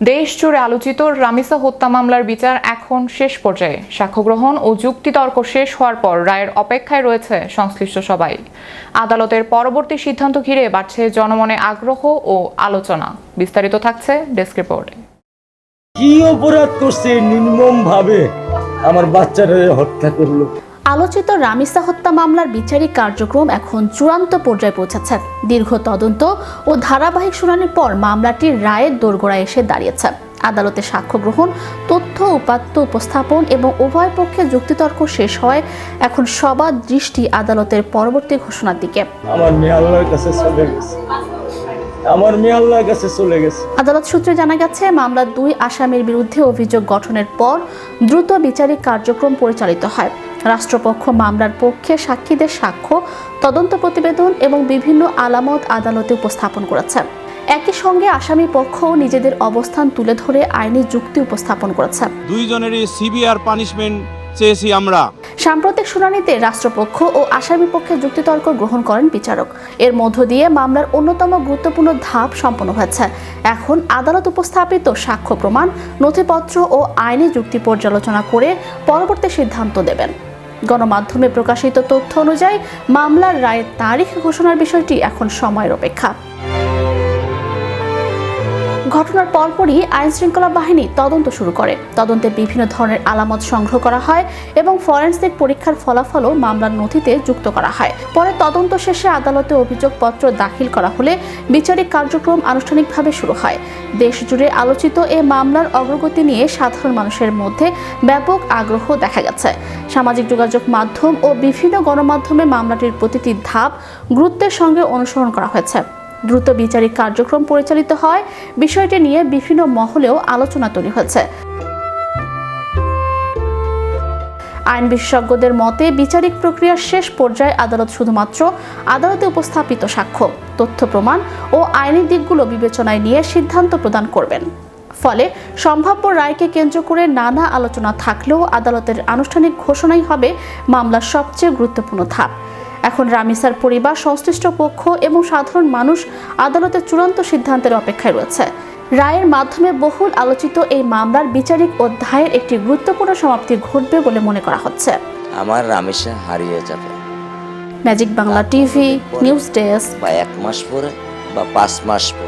দেশ জুড়ে আলোচিত রামিসা হত্যা মামলার বিচার এখন শেষ পর্যায়ে। সাক্ষ্য গ্রহণ ও যুক্তিতর্ক শেষ হওয়ার পর রায়ের অপেক্ষায় রয়েছে সংশ্লিষ্ট সবাই। আদালতের পরবর্তী সিদ্ধান্ত ঘিরে বাড়ছে জনমনে আগ্রহ ও আলোচনা। বিস্তারিত থাকছে ডেস্ক রিপোর্টে। কি অপরাধ করছে নির্মমভাবে আমার বাচ্চারা হত্যা করলো? আলোচিত রামিসা হত্যা মামলার বিচারিক কার্যক্রম এখন চূড়ান্ত পর্যায়ে পৌঁছেছে। দীর্ঘ তদন্ত ও ধারাবাহিক শুনানির পর মামলাটির রায়ের দোরগোড়ায় এসে দাঁড়িয়েছে। আদালতে সাক্ষ্য গ্রহণ, তথ্য উপাত্ত উপস্থাপন এবং উভয় পক্ষে যুক্তিতর্ক শেষ হয়। এখন সবার দৃষ্টি আদালতের পরবর্তী ঘোষণার দিকে। আমার মেয়ে আল্লাহর কাছে চলে গেছে। আদালত সূত্রে জানা গেছে, মামলার 2 আসামির বিরুদ্ধে অভিযোগ গঠনের পর দ্রুত বিচারিক কার্যক্রম পরিচালিত হয়। রাষ্ট্রপক্ষ মামলার পক্ষে সাক্ষীদের সাক্ষ্য, তদন্ত প্রতিবেদন এবং বিভিন্ন আলামত আদালতে উপস্থাপন করেছে। একই সঙ্গে আসামি পক্ষ নিজেদের অবস্থান তুলে ধরে আইনি যুক্তি উপস্থাপন করেছে। দুইজনেরই সিভিয়ার পানিশমেন্ট চেয়েছি আমরা। সাম্প্রতিক শুনানিতে রাষ্ট্রপক্ষ ও আসামি পক্ষে যুক্তিতর্ক গ্রহণ করেন বিচারক। এর মধ্য দিয়ে মামলার অন্যতম গুরুত্বপূর্ণ ধাপ সম্পন্ন হয়েছে। এখন আদালত উপস্থাপিত সাক্ষ্য প্রমাণ, নথিপত্র ও আইনি যুক্তি পর্যালোচনা করে পরবর্তী সিদ্ধান্ত দেবেন। গণমাধ্যমে প্রকাশিত তথ্য অনুযায়ী মামলার রায়ের তারিখ ঘোষণার বিষয়টি এখন সময়ের অপেক্ষা। ঘটনার পরপরই আইন শৃঙ্খলা বাহিনী তদন্ত শুরু করে। তদন্তে বিভিন্ন ধরনের আলামত সংগ্রহ করা হয় এবং ফরেনসিক পরীক্ষার ফলাফলও মামলার নথিতে যুক্ত করা হয়। পরে তদন্ত শেষে আদালতে অভিযোগপত্র দাখিল করা হলে বিচারিক কার্যক্রম আনুষ্ঠানিকভাবে শুরু হয়। দেশ জুড়ে আলোচিত এই মামলার অগ্রগতি নিয়ে সাধারণ মানুষের মধ্যে ব্যাপক আগ্রহ দেখা গেছে। সামাজিক যোগাযোগ মাধ্যম ও বিভিন্ন গণমাধ্যমে মামলাটির প্রতিটি ধাপ গুরুত্বের সঙ্গে অনুসরণ করা হয়েছে। দ্রুত বিচারিক কার্যক্রম পরিচালিত হয়, বিষয়টি নিয়ে বিভিন্ন মহলেও আলোচনা তৈরি হয়েছে। আইন বিশেষজ্ঞদের মতে, বিচারিক প্রক্রিয়ার শেষ পর্যায়ে আদালত শুধুমাত্র আদালতে উপস্থাপিত সাক্ষ্য, তথ্য প্রমাণ ও আইনি দিকগুলো বিবেচনায় নিয়ে সিদ্ধান্ত প্রদান করবেন। ফলে সম্ভাব্য রায়কে কেন্দ্র করে নানা আলোচনা থাকলেও আদালতের আনুষ্ঠানিক ঘোষণাই হবে মামলার সবচেয়ে গুরুত্বপূর্ণ ধাপ। এখন রামিসার পরিবার, সংশ্লিষ্ট পক্ষ এবং সাধারণ মানুষ আদালতের চূড়ান্ত সিদ্ধান্তের অপেক্ষায় রয়েছে। রায়ের মাধ্যমে বহুল আলোচিত এই মামলার বিচারিক অধ্যায়ের একটি গুরুত্বপূর্ণ সমাপ্তি ঘটবে বলে মনে করা হচ্ছে। আমার রামিসা হারিয়ে যাবে। Magic Bangla TV news desk. বা 1 মাস পরে বা 5 মাস পরে।